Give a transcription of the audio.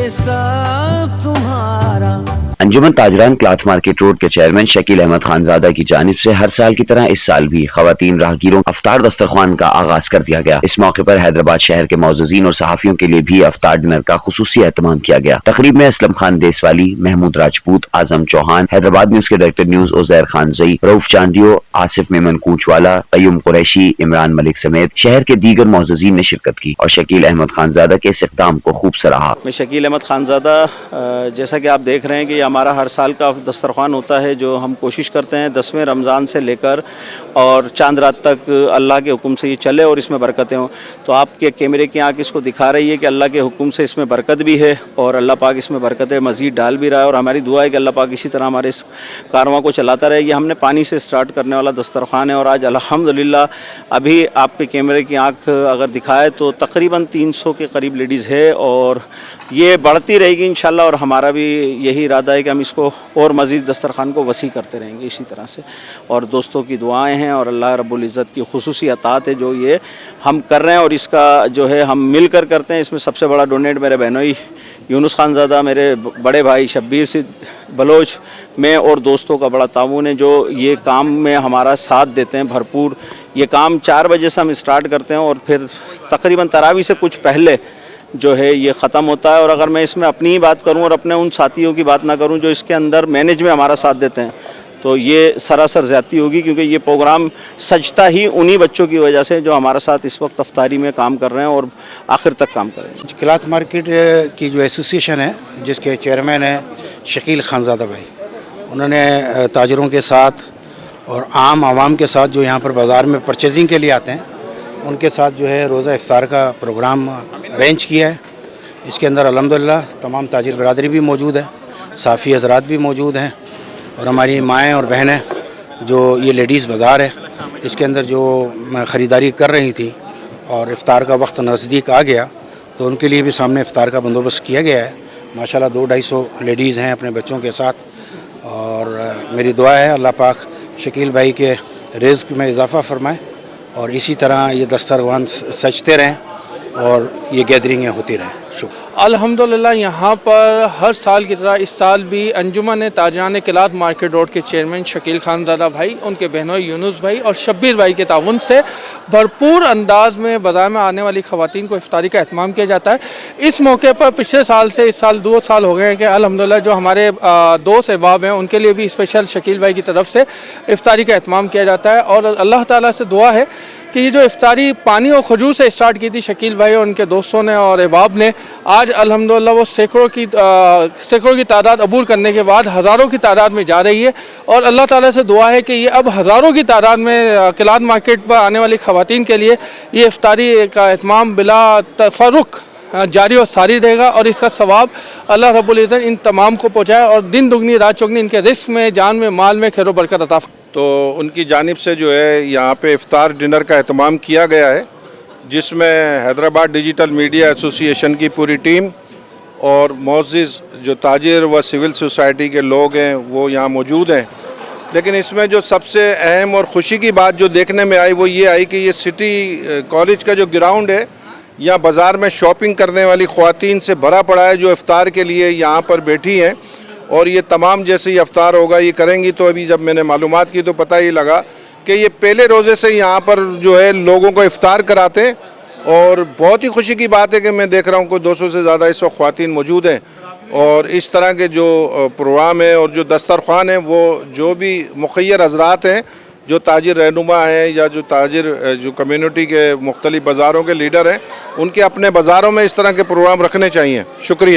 सब तुम्हारा। अंजुमन ताजरान cloth market road के चेयरमैन शकील अहमद खानजादा की जानिब से हर साल की तरह इस साल भी खवातीन राहगीरों अफ्तार दस्तरख्वान का आगाज कर दिया गया। इस मौके पर हैदराबाद शहर के मौजूजीन और सहाफियों के लिए भी अफ्तार डिनर का खुसूसी एहतमाम किया गया। तकरीब में असलम खान देसवाली, महमूद राजपूत, आजम चौहान, हैदराबाद न्यूज के डायरेक्टर न्यूज उजैर खान जई, रऊफ चांडियो, आसिफ मेमन कूंचवाला, कयूम कुरैशी, इमरान मलिक समेत शहर के दीगर मौजूजीन ने शिरकत की और शकील अहमद खानजादा के इस इक़दाम को खूब सराहा। मैं शकील अहमद खानजादा, जैसा कि आप देख रहे हैं कि हमारा हर साल का दस्तरख्वान होता है, जो हम कोशिश करते हैं 10वें रमज़ान से लेकर और चांद रात तक अल्लाह के हुक्म से ये चले और इसमें बरकतें हों। तो आपके कैमरे की आँख इसको दिखा रही है कि अल्लाह के हुक्म से इसमें बरकत भी है और अल्लाह पाक इसमें बरकतें मज़ीद डाल भी रहा है। और हमारी दुआ है कि अल्लाह पाक इसी तरह हमारे इस कारवां को चलाता रहे। ये हमने पानी से स्टार्ट करने वाला दस्तरख्वान है और आज अल्हम्दुलिल्लाह अभी आपके कैमरे की आँख अगर दिखाए तो तकरीबन 300 के करीब लेडीज़ है और ये बढ़ती रहेगी इंशाल्लाह। और हमारा भी यही इरादा है कि हम इसको और मज़ीद दस्तरखान को वसी करते रहेंगे इसी तरह से। और दोस्तों की दुआएं हैं और अल्लाह रब्बुल इज़्ज़त की खुसूसी अतात है जो ये हम कर रहे हैं और इसका जो है हम मिल कर करते हैं। इसमें सबसे बड़ा डोनेट मेरे बहनोई यूनुस खानज़ादा, मेरे बड़े भाई शब्बीर सिद्ध बलोच में और दोस्तों का बड़ा ताउन है जो ये काम में हमारा साथ देते हैं भरपूर। ये काम 4 बजे से हम स्टार्ट करते हैं और फिर तकरीबन तरावी से कुछ पहले जो है ये ख़त्म होता है। और अगर मैं इसमें अपनी ही बात करूं और अपने उन साथियों की बात ना करूं जो इसके अंदर मैनेज में हमारा साथ देते हैं तो ये सरासर ज़्यादती होगी, क्योंकि ये प्रोग्राम सजता ही उन्हीं बच्चों की वजह से जो हमारे साथ इस वक्त अफ्तारी में काम कर रहे हैं और आखिर तक काम कर रहे हैं। क्लॉथ मार्केट की जो एसोसिएशन है जिसके चेयरमैन है शकील खानजादा भाई, उन्होंने ताजरों के साथ और आम आवाम के साथ जो यहाँ पर बाज़ार में परचेजिंग के लिए आते हैं उनके साथ जो है रोज़ा इफ्तार का प्रोग्राम अरेंज किया है। इसके अंदर अल्हम्दुलिल्लाह तमाम ताजिर बरादरी भी मौजूद है, साफ़ी हज़रात भी मौजूद हैं और हमारी माएँ और बहनें जो ये लेडीज़ बाज़ार है इसके अंदर जो ख़रीदारी कर रही थी और इफ्तार का वक्त नज़दीक आ गया तो उनके लिए भी सामने इफ्तार का बंदोबस्त किया गया है। माशाल्लाह 200-250 लेडीज़ हैं अपने बच्चों के साथ और मेरी दुआ है अल्लाह पाक शकील भाई के रिज़्क़ में इजाफ़ा फरमाए और इसी तरह ये दस्तरख्वान सजते रहें और ये गैदरिंगें होती रहें। शुक्र। अल्हम्दुलिल्लाह यहाँ पर हर साल की तरह इस साल भी अंजुमन ताजरान क्लॉथ मार्केट रोड के चेयरमैन शकील खानजादा भाई, उनके बहनों यूनुस भाई और शब्बीर भाई के ताउन से भरपूर अंदाज में बाज़ार में आने वाली ख़वातीन को इफ्तारी का एहतमाम किया जाता है। इस मौके पर पिछले साल से इस साल 2 साल हो गए हैं कि अल्हम्दुलिल्लाह जो हमारे दोस्त अहबाब हैं उनके लिए भी स्पेशल शकील भाई की तरफ से इफ्तारी का एहतमाम किया जाता है। और अल्लाह ताला से दुआ है कि ये जो इफ्तारी पानी और खजूर से स्टार्ट की थी शकील भाई और उनके दोस्तों ने और अहबाब ने, आज अल्हम्दुलिल्लाह वो सैकड़ों की तादाद अबूर करने के बाद हज़ारों की तादाद में जा रही है। और अल्लाह ताला से दुआ है कि ये अब हज़ारों की तादाद में क्लॉथ मार्केट पर आने वाली ख़वातीन के लिए ये इफ्तारी का एहतमाम बिला तफर्रुक़ जारी और सारी रहेगा और इसका सवाब अल्लाह रब्बुल इज़्ज़त इन तमाम को पहुँचाए और दिन दुगनी रात चौगनी इनके रिस्क में, जान में, माल में खैर बरकत अता। तो उनकी जानिब से जो है यहाँ पे इफ्तार डिनर का एहतमाम किया गया है जिसमें हैदराबाद डिजिटल मीडिया एसोसिएशन की पूरी टीम और मोअज़्ज़िज़ जो ताजिर व सिविल सोसाइटी के लोग हैं वो यहाँ मौजूद हैं। लेकिन इसमें जो सबसे अहम और ख़ुशी की बात जो देखने में आई वो ये आई कि ये सिटी कॉलेज का जो ग्राउंड है यहाँ बाज़ार में शॉपिंग करने वाली ख़वातीन से भरा पड़ा है जो इफ्तार के लिए यहाँ पर बैठी हैं। और ये तमाम जैसे ही इफ्तार होगा ये करेंगी। तो अभी जब मैंने मालूमात की तो पता ही लगा कि ये पहले रोज़े से यहाँ पर जो है लोगों को इफ्तार कराते हैं। और बहुत ही खुशी की बात है कि मैं देख रहा हूँ कोई 200 से ज़्यादा इस वक्त ख़वातीन मौजूद हैं। और इस तरह के जो प्रोग्राम है और जो दस्तरख्वान है वो जो भी मुखय्यर हज़रात हैं, जो ताजिर रहनुमा हैं या जो ताजिर जो कम्युनिटी के मुख्तलिफ़ बाज़ारों के लीडर हैं, उनके अपने बाज़ारों में इस तरह के प्रोग्राम रखने चाहिए। शुक्रिया।